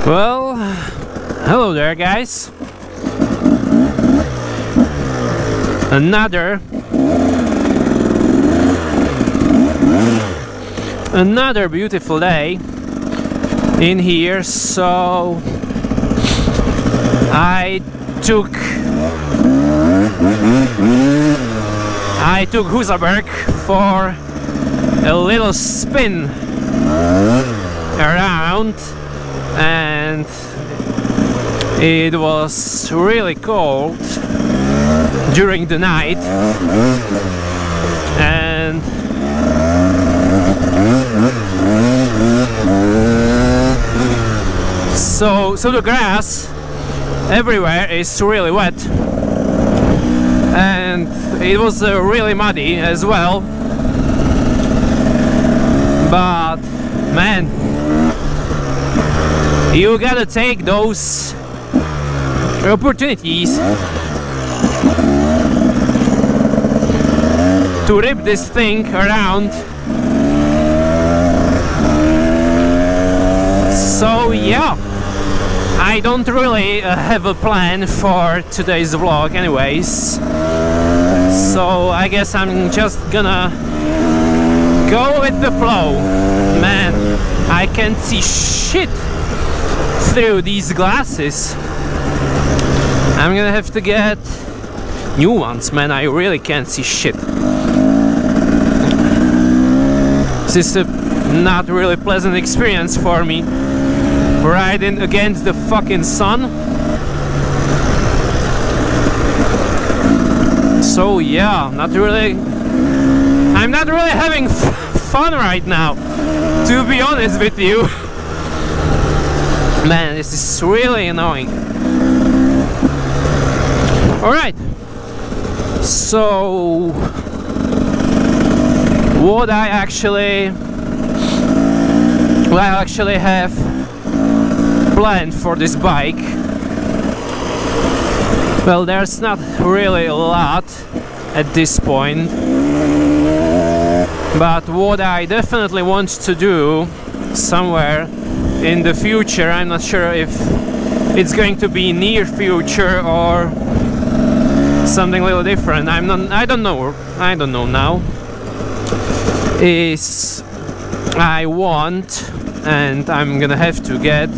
Well, hello there guys. Another beautiful day in here, so I took Husaberg for a little spin around, and it was really cold during the night, and so the grass everywhere is really wet, and it was really muddy as well. But man, you gotta take those opportunities to rip this thing around. So yeah, I don't really have a plan for today's vlog anyways, so I guess I'm just gonna go with the flow. Man, I can't see shit through these glasses. I'm gonna have to get new ones, man. I really can't see shit. This is a not really pleasant experience for me, riding against the fucking sun. So yeah, I'm not really having fun right now, to be honest with you. Man, this is really annoying. Alright, so what I actually have planned for this bike, well, there's not really a lot at this point, but what I definitely want to do somewhere in the future, I'm not sure if it's going to be near future or something a little different, I don't know now, is I want, and I'm gonna have to get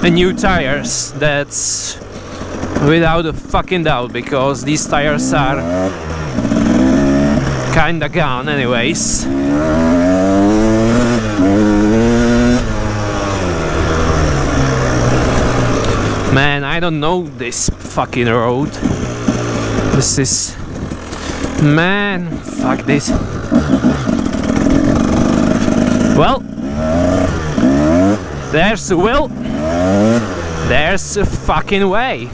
a new tires. That's without a fucking doubt, because these tires are kinda gone anyways. Man, I don't know this fucking road. This is... man, fuck this. Well, there's a will, there's a fucking way.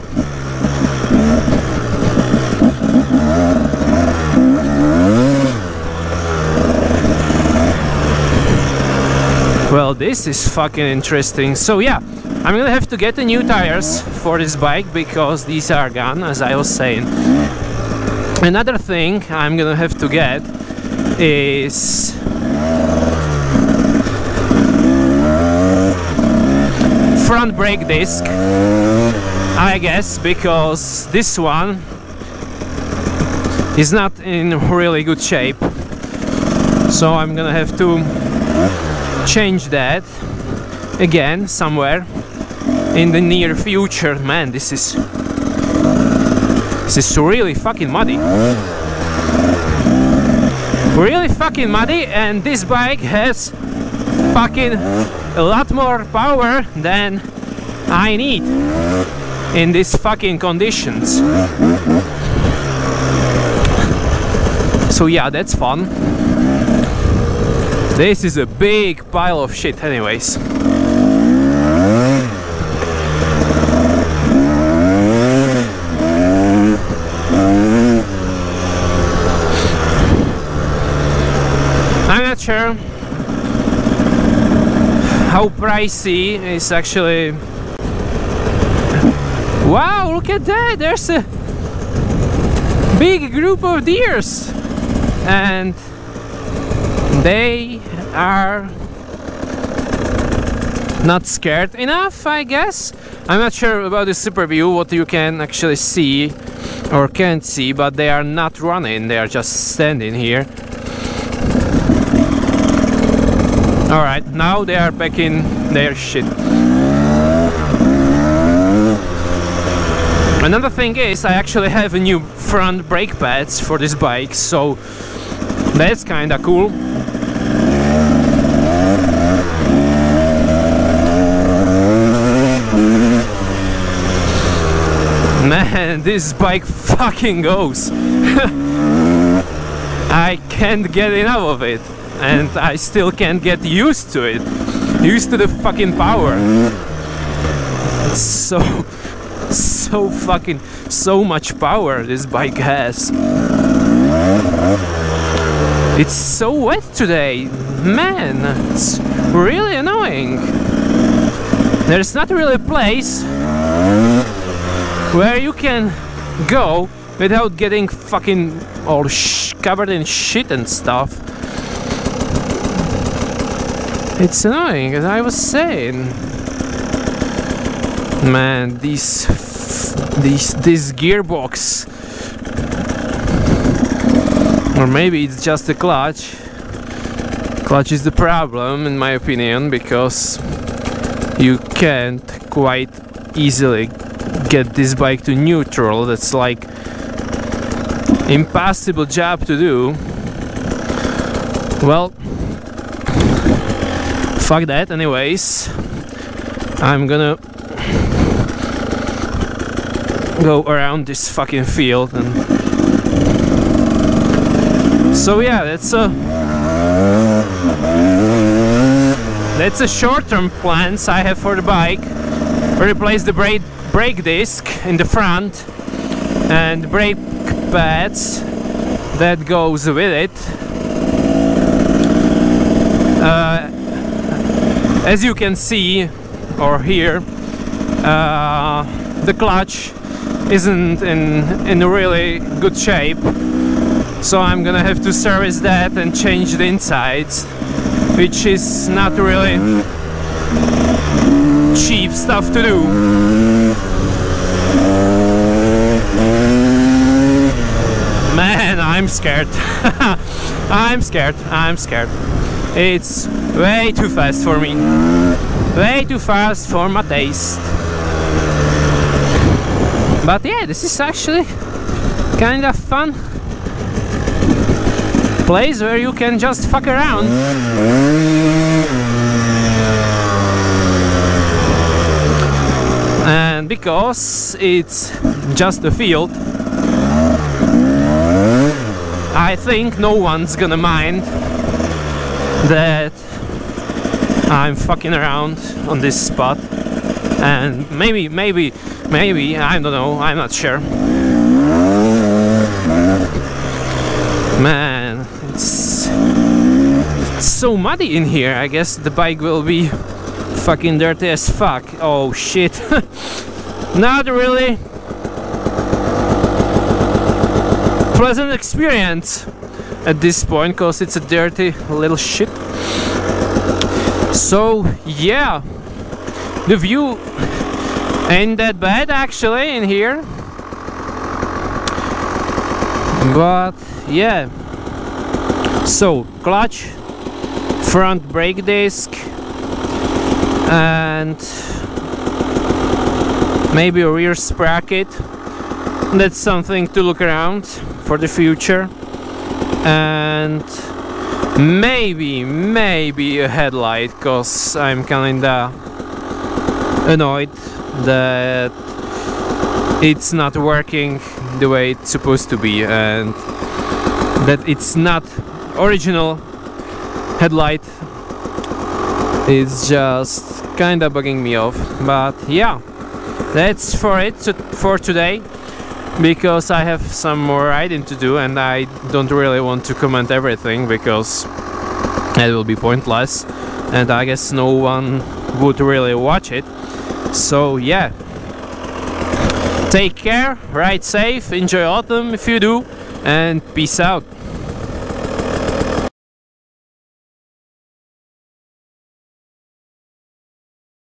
Well, this is fucking interesting. So yeah, I'm gonna have to get the new tires for this bike because these are gone, as I was saying. Another thing I'm gonna have to get is front brake disc, I guess, because this one is not in really good shape, so I'm gonna have to change that again somewhere in the near future. Man, this is really fucking muddy, really fucking muddy, and this bike has fucking a lot more power than I need in these fucking conditions. So yeah, that's fun. This is a big pile of shit anyways. I'm not sure how pricey is actually. Wow, look at that! There's a big group of deers, and they are not scared enough, I guess. I'm not sure about the super view, what you can actually see or can't see, but they are not running, they are just standing here. Alright, now they are back in their shit. Another thing is, I actually have a new front brake pads for this bike, so that's kinda cool. Man, this bike fucking goes. I can't get enough of it, and I still can't get used to it. Used to the fucking power. It's so fucking, so much power this bike has. It's so wet today, man, it's really annoying. There's not really a place where you can go without getting fucking all covered in shit and stuff. It's annoying, as I was saying. Man, this gearbox, or maybe it's just the clutch. Clutch is the problem, in my opinion, because you can't quite easily get this bike to neutral. That's like impossible job to do. Well, fuck that. Anyways, I'm gonna go around this fucking field, and so yeah, that's a short-term plans I have for the bike. Replace the brake disc in the front and brake pads that goes with it. As you can see or hear, the clutch isn't in a really good shape, so I'm gonna have to service that and change the insides, which is not really cheap stuff to do. Man, I'm scared. I'm scared. It's way too fast for me. Way too fast for my taste. But yeah, this is actually kind of fun place where you can just fuck around. And because it's just a field, I think no one's gonna mind that I'm fucking around on this spot. And maybe, I don't know, I'm not sure. Man, it's so muddy in here. I guess the bike will be fucking dirty as fuck. Oh shit. Not really pleasant experience at this point, because it's a dirty little shit. So yeah, the view ain't that bad actually in here, but yeah. So clutch, front brake disc, and maybe a rear sprocket. That's something to look around for the future. And maybe a headlight, cause I'm kinda annoyed that it's not working the way it's supposed to be, and that it's not original headlight. It's just kinda bugging me off. But yeah, that's for today, because I have some more riding to do, and I don't really want to comment everything, because it will be pointless, and I guess no one would really watch it. So yeah, take care, ride safe, enjoy autumn if you do, and peace out.